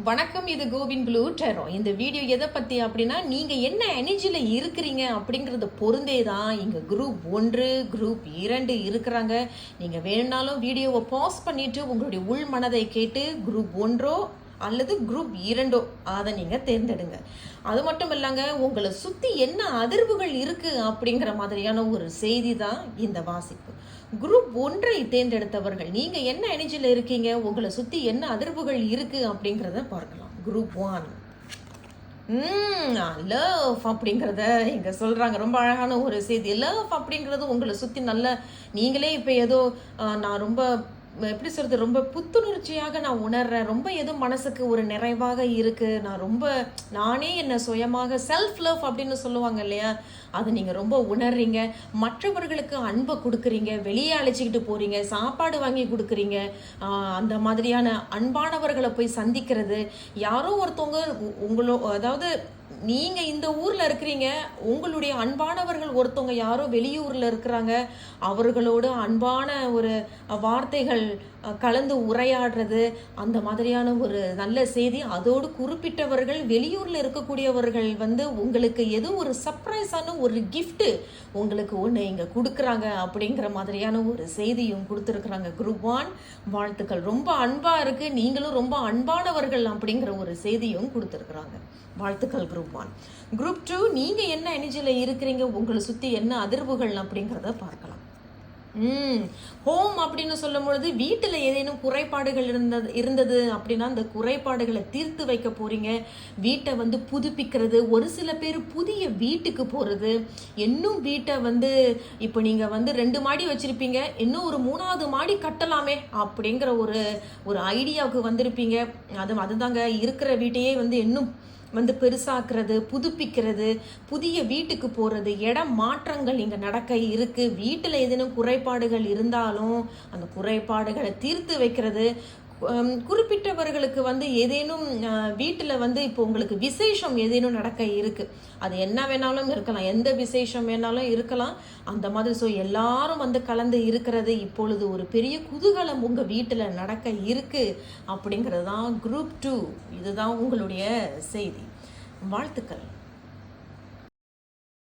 வணக்கம், இது CoWIN blue டெரோ. இந்த வீடியோ எதை பற்றி அப்படின்னா, நீங்கள் என்ன எனர்ஜியில் இருக்கிறீங்க அப்படிங்கிறத பொருந்தே தான் இங்கே குரூப் 1 குரூப் 2 இருக்கிறாங்க. நீங்கள் வேணும்னாலும் வீடியோவை பாஸ் பண்ணிவிட்டு உங்களுடைய உள் மனதை கேட்டு குரூப் 1 அல்லது குரூப் 2 அதை நீங்கள் தேர்ந்தெடுங்க. அது மட்டும் இல்லைங்க, உங்களை சுற்றி என்ன அதிர்வுகள் இருக்குது அப்படிங்கிற மாதிரியான ஒரு செய்தி தான் இந்த வாசிப்பு. குரூப் 1 தேர்ந்தெடுத்தவர்கள் நீங்கள் என்ன எனர்ஜியில் இருக்கீங்க, உங்களை சுற்றி என்ன அதிர்வுகள் இருக்குது அப்படிங்கிறத பார்க்கலாம். குரூப் 1 லவ் அப்படிங்கிறத இங்கே சொல்கிறாங்க. ரொம்ப அழகான ஒரு செய்தி. லவ் அப்படிங்கிறது உங்களை சுற்றி நல்ல, நீங்களே இப்போ ஏதோ நான் ரொம்ப எப்படி சொல்கிறது, ரொம்ப புத்துணர்ச்சியாக நான் உணர்றேன், ரொம்ப எதுவும் மனசுக்கு ஒரு நிறைவாக இருக்குது, நான் ரொம்ப நானே என்னை சுயமாக செல்ஃப் லவ் அப்படின்னு சொல்லுவாங்க இல்லையா, அது நீங்கள் ரொம்ப உணர்றீங்க. மற்றவர்களுக்கு அன்பை கொடுக்குறீங்க, வெளியே அழைச்சிக்கிட்டு போகிறீங்க, சாப்பாடு வாங்கி கொடுக்குறீங்க, அந்த மாதிரியான அன்பானவர்களை போய் சந்திக்கிறது. யாரோ ஒருத்தவங்க அதாவது நீங்கள் இந்த ஊரில் இருக்கிறீங்க, உங்களுடைய அன்பானவர்கள் ஒருத்தவங்க யாரோ வெளியூரில் இருக்கிறாங்க, அவர்களோடு அன்பான ஒரு வார்த்தைகள் கலந்து உரையாடுறது, அந்த மாதிரியான ஒரு நல்ல செய்தி. அதோடு குறிப்பிட்டவர்கள் வெளியூரில் இருக்கக்கூடியவர்கள் உங்களுக்கு எது ஒரு சர்ப்ரைஸான ஒரு கிஃப்ட்டு உங்களுக்கு ஒன்று இங்கே கொடுக்குறாங்க அப்படிங்கிற மாதிரியான ஒரு செய்தியும் கொடுத்துருக்குறாங்க. குரூப் 1 வாழ்த்துக்கள், ரொம்ப அன்பாக இருக்குது, நீங்களும் ரொம்ப அன்பானவர்கள் அப்படிங்கிற ஒரு செய்தியும் கொடுத்துருக்குறாங்க. வாழ்த்துக்கள் குரூப் 1. குரூப் 2 நீங்கள் என்ன எனர்ஜியில் இருக்கிறீங்க, உங்களை சுற்றி என்ன அதிர்வுகள் அப்படிங்கிறத பார்க்கலாம். ஹோம் அப்படின்னு சொல்லும் பொழுது வீட்டில் ஏதேனும் குறைபாடுகள் இருந்தது அப்படின்னா அந்த குறைபாடுகளை தீர்த்து வைக்க போறீங்க. வீட்டை புதுப்பிக்கிறது. ஒரு சில பேர் புதிய வீட்டுக்கு போகிறது. இன்னும் வீட்டை இப்போ நீங்கள் 2 மாடி வச்சிருப்பீங்க, இன்னும் ஒரு 3வது மாடி கட்டலாமே அப்படிங்கிற ஒரு ஐடியாவுக்கு வந்திருப்பீங்க. அதுதாங்க இருக்கிற வீட்டையே இன்னும் பெருசாக்குறது, புதுப்பிக்கிறது, புதிய வீட்டுக்கு போகிறது, இடம் மாற்றங்கள் இங்கே நடக்க இருக்குது. வீட்டில் ஏதேனும் குறைபாடுகள் இருந்தாலும் அந்த குறைபாடுகளை தீர்த்து வைக்கிறது. குறிப்பிட்டவர்களுக்கு ஏதேனும் வீட்டில் இப்போ உங்களுக்கு விசேஷம் ஏதேனும் நடக்க இருக்குது. அது என்ன வேணாலும் இருக்கலாம், எந்த விசேஷம் வேணாலும் இருக்கலாம். அந்த மாதிரி எல்லாரும் கலந்து இருக்கிறது இப்பொழுது ஒரு பெரிய குதூகலம் உங்கள் வீட்டில் நடக்க இருக்குது அப்படிங்கிறது தான் குரூப் 2. இதுதான் உங்களுடைய செய்தி. வாழ்த்துக்கள்.